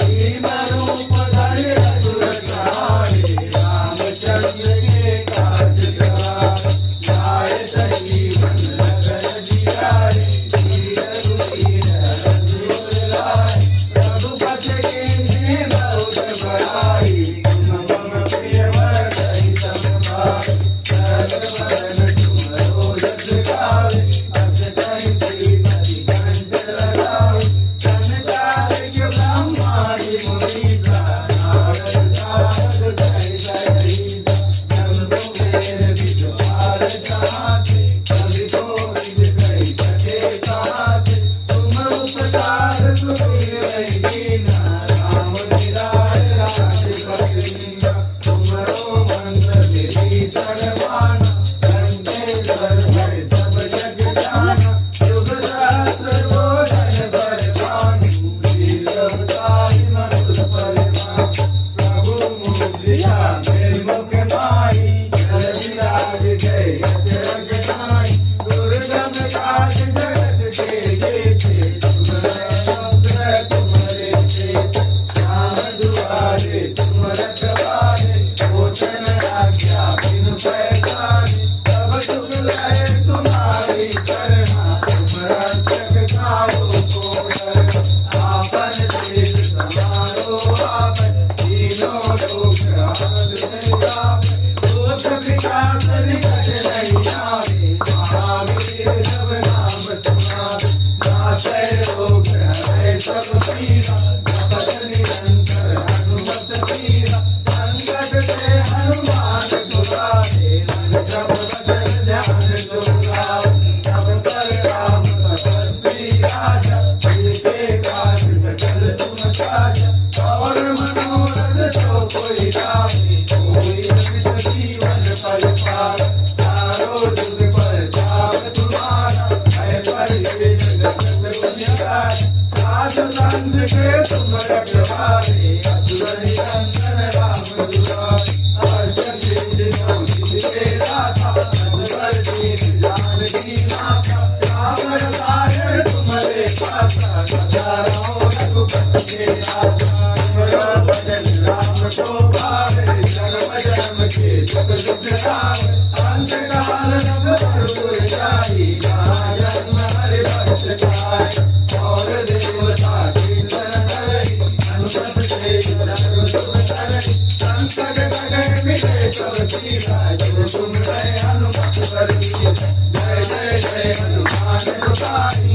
भीम रूप धरि असुर संहारे रामचंद्र के काज सवारे लाए संजीवन लखन जियाए वीर रघुवीर रसूल लाए रघुपति कीन्ही बहुत बड़ाई तुम मम प्रिय भरत सम भाई सकल वरन तुमरो जस गावे अस कहि श्रीपति कंठ लगावे सनकादिक ब्रह्मादि मुनीसा नारद सारद सहित अहिसा शंभु मेर विद्वार जहाते कवि कोविद कहि सके कहाते तुम उपकार सुग्रीव कीन्हा राम मिलाए राजपथ दीन्हा तुमरो मंत्र विभीषण माना लंकेश्वर भय सब जग जाना युग सहस्र योजन बलवान वीरवताहि मधुर परिवार प्रभु मुद्रिका मेरि मुख माहि जल विराज गए अचरज नाहि दुर्गम काज जगत के जेते सुगम तुम्हारे चेते राम दुआरे तुम रखवारे ओछन आज्ञा बिनु पैसारे सब सुख लय तुम्हारी करना तुम रक्षक काहू को डरना आपन देश समारो आपन तीनों लोक रामन लोक विकास निकट नहीं आवे महावीर जब नाम सुनावे नाथै रोग हरै सब पीरा जपत निरंतर हनुमत पीरा संकट से हनुमान छुड़ावे मन जप वचन ध्यान जो गावे तब पर राम तपस्वी राजा जिसके काज सकल तुम साजा और मनोरथ जो कोई गावे कोई अमित जीवन फल पावे चारों जुग पर जाप तुम्हारा है परिवे जगत गुणगान साध संत के तुम रखवारे असुर निकंदन राम दुलारे अष्ट सिद्धि नौ निधि के दाता असवर दीन जानकी माता राम रसायन तुम्हारे पासा सदा रहो रघुपति के दाता तुमरो भजन राम को भावे सर्व जन्म के सुख दुख लावे अंत काल रघुवर जाई जहाँ जन्म हरि भक्त जाय और देवता कीर्तन करे अनुपत से सर्व सुख करे संकट कटे मिटे सब पीरा जो तुम हनुमत पर जय जय जय हनुमान गोसाई